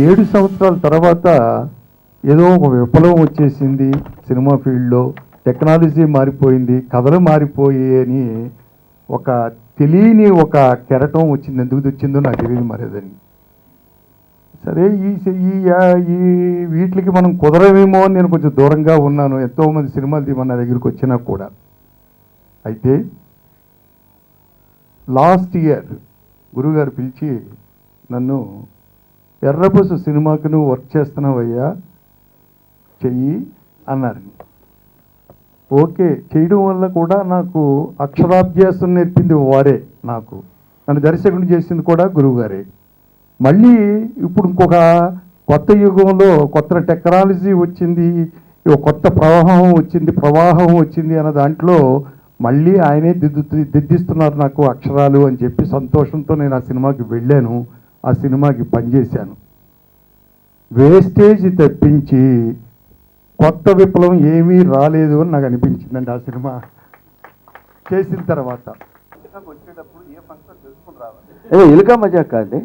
7 సంవత్సరాల తర్వాత ఏదో ఒక విప్లవం వచ్చేసింది సినిమా ఫీల్డ్లో, టెక్నాలజీ మారిపోయింది, కథలు మారిపోయి అని ఒక తెలియని ఒక కెరటం వచ్చింది. ఎందుకు వచ్చిందో నాకు తెలియదు మరేదని. సరే ఈ వీటికి మనం కుదరవేమో అని నేను కొంచెం దూరంగా ఉన్నాను. ఎంతోమంది సినిమాలు తీయమని నా దగ్గరికి వచ్చినా కూడా. అయితే లాస్ట్ ఇయర్ గురువుగారు పిలిచి నన్ను ఎర్రబస్సు సినిమాకి నువ్వు వర్క్ చేస్తున్నావయ్యా, చెయ్యి అన్నారు. ఓకే, చేయడం వల్ల కూడా నాకు అక్షరాభ్యాసం నేర్పింది వారే, నాకు నన్ను దర్శకుని చేసింది కూడా గురువుగారే. మళ్ళీ ఇప్పుడు ఇంకొక కొత్త యుగంలో కొత్త టెక్నాలజీ వచ్చింది, కొత్త ప్రవాహం వచ్చింది అన్న దాంట్లో మళ్ళీ ఆయనే దిద్దిస్తున్నారు నాకు అక్షరాలు అని చెప్పి సంతోషంతో నేను ఆ సినిమాకి వెళ్ళాను. ఆ సినిమాకి పనిచేశాను. వేస్టేజ్ తప్పించి కొత్త విప్లవం ఏమీ రాలేదు అని నాకు అనిపించిందండి ఆ సినిమా చేసిన తర్వాత. వచ్చేటప్పుడు ఏ ఫంక్షన్ తెలుసుకుని రావాలి. ఇలుకా మజాక్ కాదండి.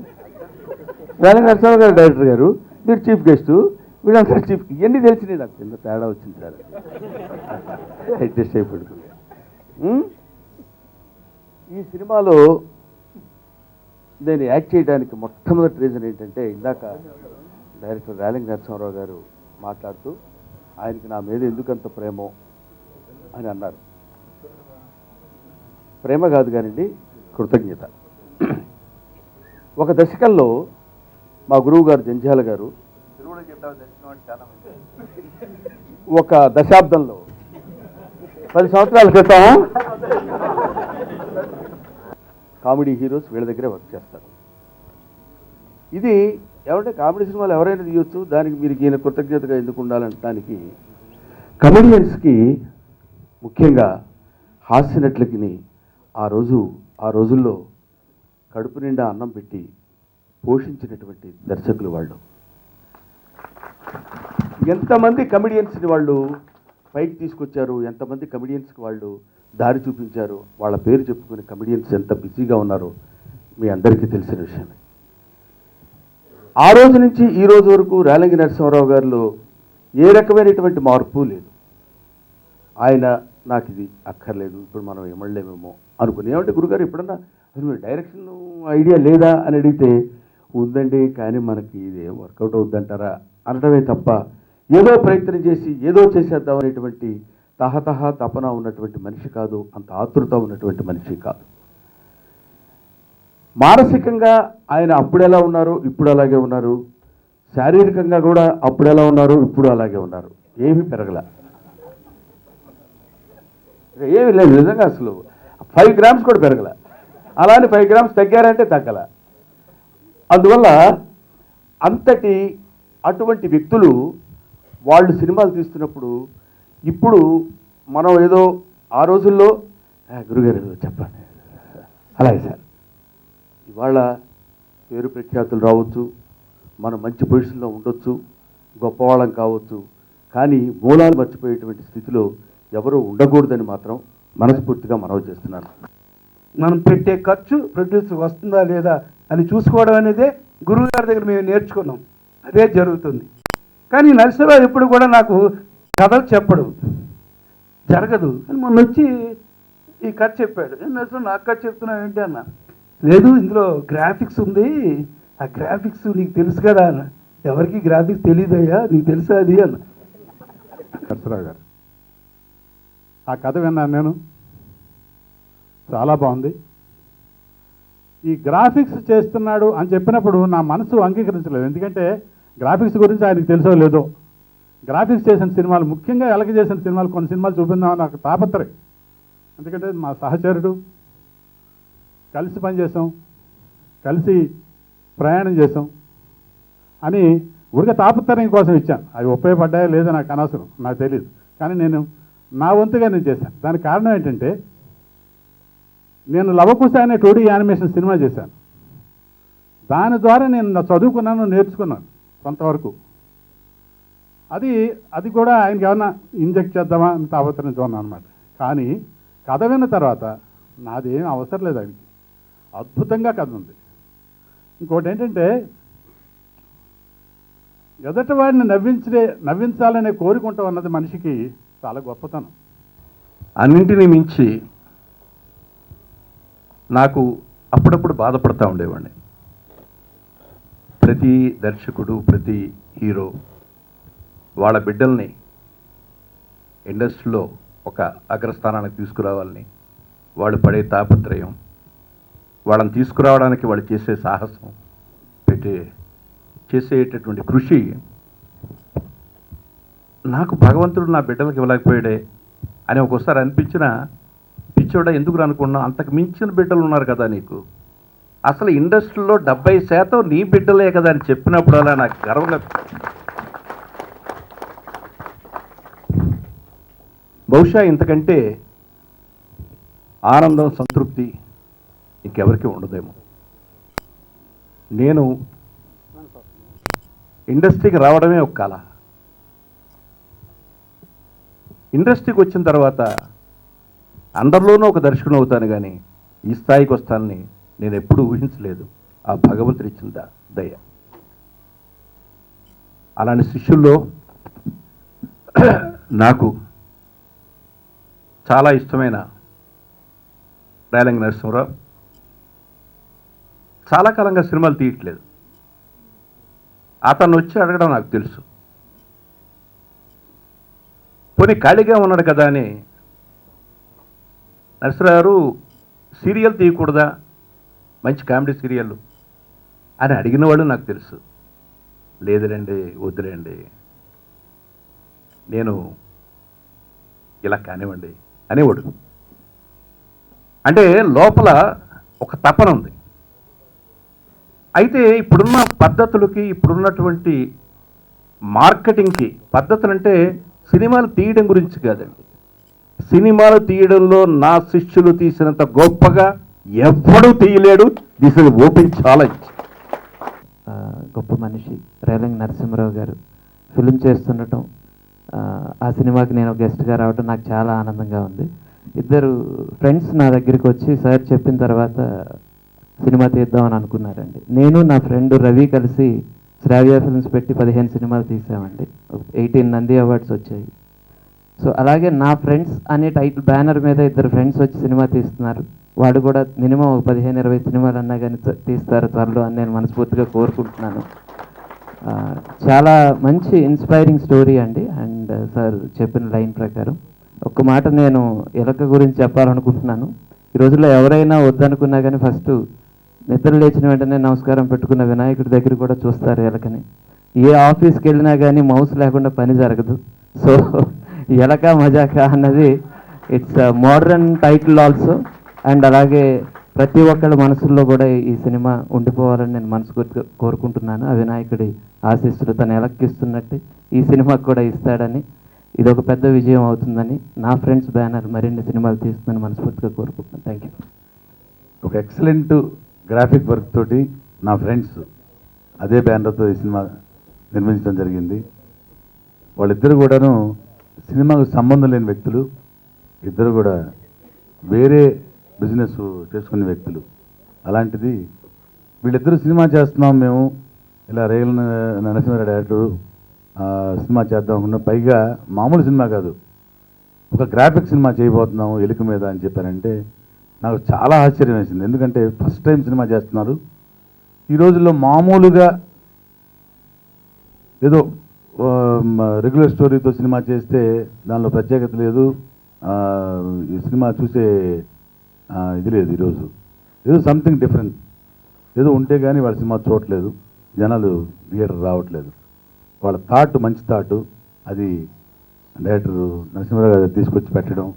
రాలింగ నరసింహారావు గారు డైరెక్టర్ గారు, మీరు చీఫ్ గెస్ట్, వీళ్ళందరూ చీఫ్. ఇవన్నీ తెలిసినాయి నాకు. చిన్న తేడా వచ్చింది సార్, అడ్జస్ట్ అయిపోయింది. ఈ సినిమాలో నేను యాక్ట్ చేయడానికి మొట్టమొదటి రీజన్ ఏంటంటే, ఇందాక డైరెక్టర్ రాలింగ నరసింహారావు గారు మాట్లాడుతూ ఆయనకి నా మీద ఎందుకంత ప్రేమో అని అన్నారు. ప్రేమ కాదు కానివ్వండి, కృతజ్ఞత. ఒక దశకంలో మా గురువు గారు జంధ్యాల గారు, ఒక దశాబ్దంలో 10 సంవత్సరాల క్రితం కామెడీ హీరోస్ వీళ్ళ దగ్గరే వర్క్ చేస్తారు. ఇది ఏమంటే కామెడీ సినిమాలు ఎవరైనా తీయొచ్చు, దానికి మీరు ఈయన కృతజ్ఞతగా ఎందుకు ఉండాలంటానికి కమెడియన్స్కి, ముఖ్యంగా హాస్య నటులకి ఆ రోజుల్లో కడుపు నిండా అన్నం పెట్టి పోషించినటువంటి దర్శకులు వాళ్ళు. ఎంతమంది కమెడియన్స్ని వాళ్ళు పైకి తీసుకొచ్చారు, ఎంతమంది కమెడియన్స్కి వాళ్ళు దారి చూపించారు, వాళ్ళ పేరు చెప్పుకునే కమెడియన్స్ ఎంత బిజీగా ఉన్నారో మీ అందరికీ తెలిసిన విషయమే. ఆ రోజు నుంచి ఈ రోజు వరకు రాలింగ నరసింహారావు గారిలో ఏ రకమైనటువంటి మార్పు లేదు. ఆయన నాకు ఇది అక్కర్లేదు, ఇప్పుడు మనం ఇమ్మడలేమేమో అనుకుని, ఏమంటే గురుగారు ఎప్పుడన్నా అసలు మీరు డైరెక్షన్ ఐడియా లేదా అని అడిగితే, ఉందండి కానీ మనకి ఇది వర్కౌట్ అవుద్దంటారా అనడమే తప్ప, ఏదో ప్రయత్నం చేసి ఏదో చేసేద్దాం అనేటువంటి తపన ఉన్నటువంటి మనిషి కాదు, అంత ఆతృత ఉన్నటువంటి మనిషి కాదు. మానసికంగా ఆయన అప్పుడు ఎలా ఉన్నారు, ఇప్పుడు అలాగే ఉన్నారు. శారీరకంగా కూడా అప్పుడు ఎలా ఉన్నారు, ఇప్పుడు అలాగే ఉన్నారు. ఏమీ పెరగల, ఏమీ లేదు. నిజంగా అసలు 5 గ్రామ్స్ కూడా పెరగల. అలానే 5 గ్రామ్స్ తగ్గారంటే తగ్గల. అందువల్ల అటువంటి వ్యక్తులు వాళ్ళు సినిమాలు తీస్తున్నప్పుడు, ఇప్పుడు మనం ఏదో ఆ రోజుల్లో గురుగారు చెప్పండి అలాగే సార్, ఇవాళ పేరు ప్రఖ్యాతులు రావచ్చు, మనం మంచి పొజిషన్లో ఉండొచ్చు, గొప్పవాళ్ళం కావచ్చు, కానీ మూలాలు మర్చిపోయేటువంటి స్థితిలో ఎవరూ ఉండకూడదని మాత్రం మనస్ఫూర్తిగా మనవి చేస్తున్నాను. మనం పెట్టే ఖర్చు ప్రొడ్యూస్ వస్తుందా లేదా అని చూసుకోవడం అనేదే గురువుగారి దగ్గర మేము నేర్చుకున్నాం. అదే జరుగుతుంది. కానీ నరసింహరావు ఎప్పుడు కూడా నాకు కథలు చెప్పడు, జరగదు అని మొన్న వచ్చి ఈ కథ చెప్పాడు. నరసింహ నాకు కథ చెప్తున్నావు ఏంటి అన్న. లేదు, ఇందులో గ్రాఫిక్స్ ఉంది, ఆ గ్రాఫిక్స్ నీకు తెలుసు కదా అన్న. ఎవరికి గ్రాఫిక్స్ తెలియదయ్యా, నీకు తెలుసా అది అన్న. నరసింహరావు గారు ఆ కథ విన్నాను నేను, చాలా బాగుంది. ఈ గ్రాఫిక్స్ చేస్తున్నాడు అని చెప్పినప్పుడు నా మనసు అంగీకరించలేదు. ఎందుకంటే గ్రాఫిక్స్ గురించి ఆయనకు తెలుసో లేదో, గ్రాఫిక్స్ చేసిన సినిమాలు, ముఖ్యంగా ఎలక చేసిన సినిమాలు, కొన్ని సినిమాలు చూపిందామని నాకు తాపత్రయం. ఎందుకంటే మా సహచరుడు, కలిసి పనిచేసాం, కలిసి ప్రయాణం చేసాం అని ఊరికే తాపత్రయం కోసం ఇచ్చాను. అవి ఉపయోగపడ్డాయో లేదో నాకు అనవసరం, నాకు తెలియదు. కానీ నేను నా వంతుగా నేను చేశాను. దానికి కారణం ఏంటంటే, నేను లవకుశ అనే 2D యానిమేషన్ సినిమా చేశాను. దాని ద్వారా నేను చదువుకున్నాను, నేర్చుకున్నాను కొంతవరకు. అది కూడా ఆయనకి ఏమన్నా ఇంజెక్ట్ చేద్దామా అని తాపత్రయం చూడను అనమాట. కానీ కథ విన్న తర్వాత నాదేం అవసరం లేదు, ఆయనకి అద్భుతంగా కథ ఉంది. ఇంకోటి ఏంటంటే, ఎదుటివాడిని నవ్వించాలనే కోరుకుంటాం అన్నది మనిషికి చాలా గొప్పతనం. అన్నింటినీ మించి నాకు అప్పుడప్పుడు బాధపడతా ఉండేవాడిని. ప్రతి దర్శకుడు, ప్రతి హీరో వాళ్ళ బిడ్డల్ని ఇండస్ట్రీలో ఒక అగ్రస్థానానికి తీసుకురావాలని వాళ్ళు పడే తాపత్రయం, వాళ్ళని తీసుకురావడానికి వాళ్ళు చేసే సాహసం, చేసేటటువంటి కృషి నాకు భగవంతుడు నా బిడ్డలకు ఇవ్వలేకపోయాడే అని ఒక్కోసారి అనిపించిన పిచ్చోడా ఎందుకు అనుకున్నా, అంతకు మించిన బిడ్డలు ఉన్నారు కదా నీకు, అసలు ఇండస్ట్రీలో 70% నీ బిడ్డలే కదా అని చెప్పినప్పుడు అలా నాకు గర్వంగా. బహుశా ఇంతకంటే ఆనందం, సంతృప్తి ఇంకెవరికి ఉండదేమో. నేను ఇండస్ట్రీకి రావడమే ఒక కళ. ఇండస్ట్రీకి వచ్చిన తర్వాత అందరిలోనూ ఒక దర్శకుడు అవుతాను, కానీ ఈ స్థాయికి వస్తానని నేను ఎప్పుడూ ఊహించలేదు. ఆ భగవంతుడు ఇచ్చిన దయ. అలాంటి శిష్యుల్లో నాకు చాలా ఇష్టమైన రేలంగి నరసింహరావు చాలా కాలంగా సినిమాలు తీయట్లేదు. అతను వచ్చి అడగడం నాకు తెలుసు. పోనీ ఖాళీగా ఉన్నాడు కదా అని, నరసింహరావు గారు సీరియల్ తీయకూడదా, మంచి కామెడీ సీరియల్ అని అడిగిన వాళ్ళు నాకు తెలుసు. లేదులేండి, వద్దులేండి, నేను ఇలా కానివ్వండి అనేవాడు. అంటే లోపల ఒక తపన ఉంది. అయితే ఇప్పుడున్న పద్ధతులకి, ఇప్పుడున్నటువంటి మార్కెటింగ్కి, పద్ధతులు అంటే సినిమాలు తీయడం గురించి కాదండి, సినిమాలు తీయడంలో నా శిష్యులు తీసినంత గొప్పగా ఎవ్వడూ తీయలేడు. This is open challenge. గొప్ప మనిషి రేలంగి నరసింహరావు గారు ఫిలిం చేస్తుండటం, ఆ సినిమాకి నేను గెస్ట్గా రావటం నాకు చాలా ఆనందంగా ఉంది. ఇద్దరు ఫ్రెండ్స్ నా దగ్గరికి వచ్చి సార్ చెప్పిన తర్వాత సినిమా తీద్దామని అనుకున్నారండి. నేను నా ఫ్రెండ్ రవి కలిసి శ్రావ్య ఫిల్మ్స్ పెట్టి 15 సినిమాలు తీసామండి. 18 నంది అవార్డ్స్ వచ్చాయి. సో అలాగే నా ఫ్రెండ్స్ అనే టైటిల్ బ్యానర్ మీద ఇద్దరు ఫ్రెండ్స్ వచ్చి సినిమా తీస్తున్నారు. వాడు కూడా మినిమం 15-20 సినిమాలు అన్నా కానీ తీస్తారు త్వరలో అని నేను మనస్ఫూర్తిగా కోరుకుంటున్నాను. చాలా మంచి ఇన్స్పైరింగ్ స్టోరీ అండి. అండ్ సార్ చెప్పిన లైన్ ప్రకారం ఒక్క మాట నేను ఎలక గురించి చెప్పాలనుకుంటున్నాను. ఈ రోజుల్లో ఎవరైనా వద్దనుకున్నా కానీ ఫస్ట్ నిద్ర లేచిన వెంటనే నమస్కారం పెట్టుకున్న వినాయకుడి దగ్గర కూడా చూస్తారు ఎలకని. ఏ ఆఫీస్కి వెళ్ళినా కానీ మౌస్ లేకుండా పని జరగదు. సో ఎలక మజాక అన్నది it's modern title also. And అలాగే ప్రతి ఒక్కళ్ళ మనసుల్లో కూడా ఈ సినిమా ఉండిపోవాలని నేను మనస్ఫూర్తిగా కోరుకుంటున్నాను. ఆ వినాయకుడి ఆశీస్సులు తను ఎలక్కిస్తున్నట్టు ఈ సినిమాకి కూడా ఇస్తాడని, ఇది ఒక పెద్ద విజయం అవుతుందని, నా ఫ్రెండ్స్ బ్యానర్ మరిన్ని సినిమాలు తీస్తుందని మనస్ఫూర్తిగా కోరుకుంటున్నాను. Thank you. ఒక ఎక్సలెంట్ గ్రాఫిక్ వర్క్ తోటి నా ఫ్రెండ్స్ అదే బ్యానర్తో ఈ సినిమా నిర్మించడం జరిగింది. వాళ్ళిద్దరు కూడాను సినిమాకు సంబంధం లేని వ్యక్తులు, ఇద్దరు కూడా వేరే బిజినెస్ చేసుకునే వ్యక్తులు. అలాంటిది వీళ్ళిద్దరూ సినిమా చేస్తున్నాం మేము, ఇలా రేల నరసింహారావు డైరెక్టరు సినిమా చేద్దాం అనుకున్నాం. పైగా మామూలు సినిమా కాదు, ఒక గ్రాఫిక్ సినిమా చేయబోతున్నాము ఎలుక మీద అని చెప్పారంటే నాకు చాలా ఆశ్చర్యం వేసింది. ఎందుకంటే ఫస్ట్ టైం సినిమా చేస్తున్నారు. ఈ రోజుల్లో మామూలుగా ఏదో రెగ్యులర్ స్టోరీతో సినిమా చేస్తే దానిలో ప్రత్యేకత లేదు, ఈ సినిమా చూసే ఇది లేదు. ఈరోజు ఏదో సంథింగ్ డిఫరెంట్ ఏదో ఉంటే కానీ వాళ్ళ సినిమా చూడట్లేదు, జనాలు థియేటర్ రావట్లేదు. వాళ్ళ థాట్ మంచి థాట్, అది డైరెక్టర్ నరసింహారావు గారు తీసుకొచ్చి పెట్టడం,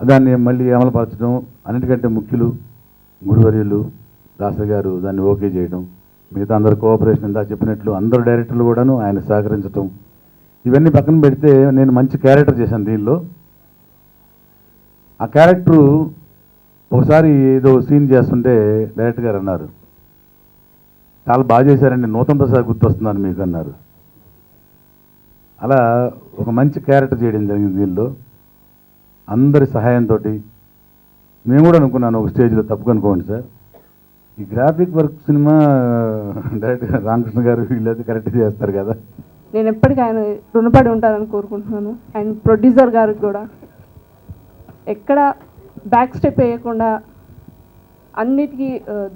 దాన్ని మళ్ళీ అమలుపరచడం, అన్నిటికంటే ముఖ్యులు గురువర్యులు దాసరి గారు దాన్ని ఓకే చేయడం, మిగతా అందరు కోఆపరేషన్ ఇందా చెప్పినట్లు అందరు డైరెక్టర్లు కూడాను ఆయన సహకరించడం, ఇవన్నీ పక్కన పెడితే నేను మంచి క్యారెక్టర్ చేశాను దీనిలో. ఆ క్యారెక్టరు ఒకసారి ఏదో సీన్ చేస్తుంటే డైరెక్టర్ గారు అన్నారు, చాలా బాగా చేశారండి, నూతన్ ప్రసాద్ గుర్తొస్తున్నాను మీకు అన్నారు. అలా ఒక మంచి క్యారెక్టర్ చేయడం జరిగింది దీనిలో. అందరి సహాయంతో మేము కూడా అనుకున్నాను ఒక స్టేజ్లో తప్పుకనుకోండి సార్, ఈ graphic work cinema director Ramakrishna గారు వీళ్ళది కరెక్ట్ చేస్తారు కదా. నేను ఎప్పటికీ ఆయన రుణపడి ఉంటానని కోరుకుంటున్నాను. అండ్ ప్రొడ్యూసర్ గారికి కూడా ఎక్కడ బ్యాక్ స్టెప్ వేయకుండా అన్నిటికీ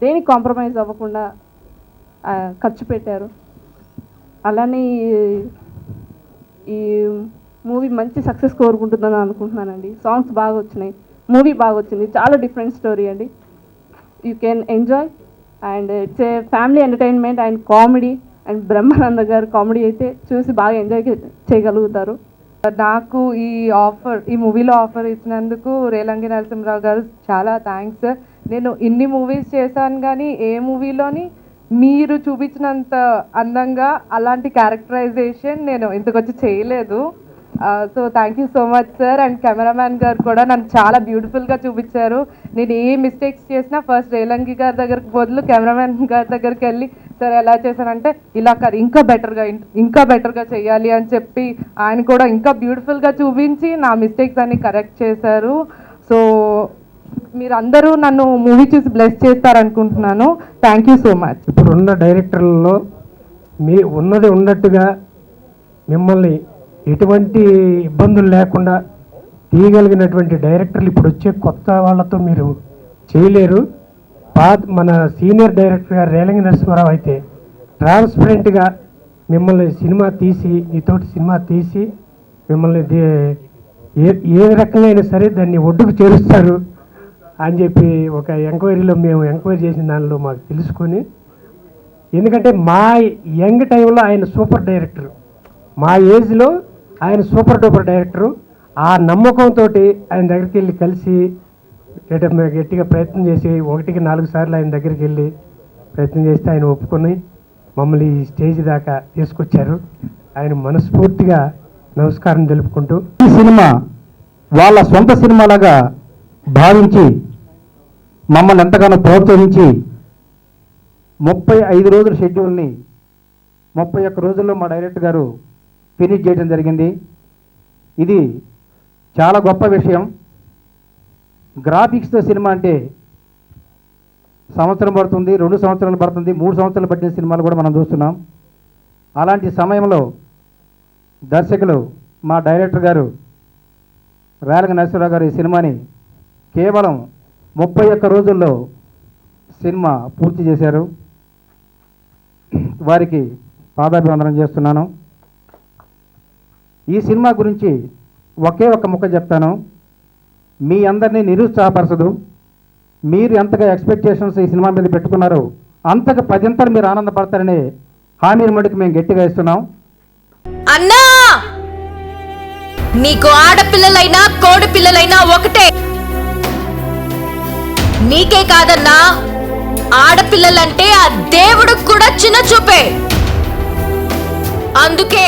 దేనికి కాంప్రమైజ్ అవ్వకుండా ఖర్చు పెట్టారు. అలానే ఈ మూవీ మంచి సక్సెస్ కోరుకుంటుందని అనుకుంటున్నానండి. సాంగ్స్ బాగా వచ్చినాయి, మూవీ బాగా వచ్చింది, చాలా డిఫరెంట్ స్టోరీ అండి. You can enjoy and it's a family entertainment and comedy. And Brahmananda గారు కామెడీ అయితే చూసి బాగా ఎంజాయ్ చేయగలుగుతారు. నాకు ఈ మూవీలో ఆఫర్ ఇచ్చినందుకు రేలంగి నరసింహరావు గారు చాలా థ్యాంక్స్. నేను ఇన్ని మూవీస్ చేశాను కానీ ఏ మూవీలోని మీరు చూపించినంత అందంగా అలాంటి క్యారెక్టరైజేషన్ నేను ఇంతకొచ్చి చేయలేదు. So thank you so much sir. And cameraman గారు కూడా నన్ను చాలా బ్యూటిఫుల్గా చూపించారు. నేను ఏ మిస్టేక్స్ చేసినా ఫస్ట్ రేలంగి గారి దగ్గరకు బదులు కెమెరామ్యాన్ గారి దగ్గరికి వెళ్ళి సార్ ఎలా చేశానంటే ఇలా కాదు ఇంకా బెటర్గా చేయాలి అని చెప్పి ఆయన కూడా ఇంకా బ్యూటిఫుల్గా చూపించి నా మిస్టేక్స్ అన్ని కరెక్ట్ చేశారు. సో మీరందరూ నన్ను మూవీ చూసి బ్లెస్ చేస్తారనుకుంటున్నాను. Thank you so much. ఇప్పుడున్న డైరెక్టర్లలో మీ ఉన్నది ఉన్నట్టుగా మిమ్మల్ని ఎటువంటి ఇబ్బందులు లేకుండా తీయగలిగినటువంటి డైరెక్టర్లు ఇప్పుడు వచ్చే కొత్త వాళ్ళతో మీరు చేయలేరు. మన సీనియర్ డైరెక్టర్ గారు రేలంగి నరసింహారావు అయితే ట్రాన్స్పరెంట్గా మిమ్మల్ని మీతోటి సినిమా తీసి మిమ్మల్ని ఏ రకంగా అయినా సరే దాన్ని ఒడ్డుకు చేరుస్తారు అని చెప్పి ఒక ఎంక్వైరీలో మేము ఎంక్వైరీ చేసిన దానిలో మాకు తెలుసుకొని, ఎందుకంటే మా యంగ్ టైంలో ఆయన సూపర్ డైరెక్టర్, మా ఏజ్లో ఆయన సూపర్ డూపర్ డైరెక్టరు. ఆ నమ్మకంతో ఆయన దగ్గరికి వెళ్ళి కలిసి గట్టిగా ప్రయత్నం చేసి 1-4 సార్లు ఆయన దగ్గరికి వెళ్ళి ప్రయత్నం చేస్తే ఆయన ఒప్పుకొని మమ్మల్ని ఈ స్టేజ్ దాకా తీసుకొచ్చారు. ఆయన మనస్ఫూర్తిగా నమస్కారం తెలుపుకుంటూ ఈ సినిమా వాళ్ళ సొంత సినిమాలాగా భావించి మమ్మల్ని ఎంతగానో ప్రోత్సహించి 35 రోజుల షెడ్యూల్ని 31 రోజుల్లో మా డైరెక్టర్ గారు ఫినిష్ చేయడం జరిగింది. ఇది చాలా గొప్ప విషయం. గ్రాఫిక్స్తో సినిమా అంటే సంవత్సరం పడుతుంది, 2 సంవత్సరాలు పడుతుంది, 3 సంవత్సరాలు పట్టిన సినిమాలు కూడా మనం చూస్తున్నాం. అలాంటి సమయంలో దర్శకులు మా డైరెక్టర్ గారు రేలంగి నరసింహరావు గారు ఈ సినిమాని కేవలం 31 రోజుల్లో సినిమా పూర్తి చేశారు. వారికి పాదాభివందనం చేస్తున్నాను. ఈ సినిమా గురించి ఒకే ఒక ముక్క చెప్తాను. మీ అందరినీ నిరుత్సాహపరచదు. మీరు ఎంతగా ఎక్స్పెక్టేషన్స్ ఈ సినిమా మీద పెట్టుకున్నారో అంతగా 10 మీరు ఆనందపడతారని హామీని మటుకు మేము గట్టిగా ఇస్తున్నాం. అన్నా, నీకు ఆడపిల్లలైనా కోడి పిల్లలైనా ఒకటే. నీకే కాదన్నా, ఆడపిల్లలంటే ఆ దేవుడికి కూడా చిన్న చూపే. అందుకే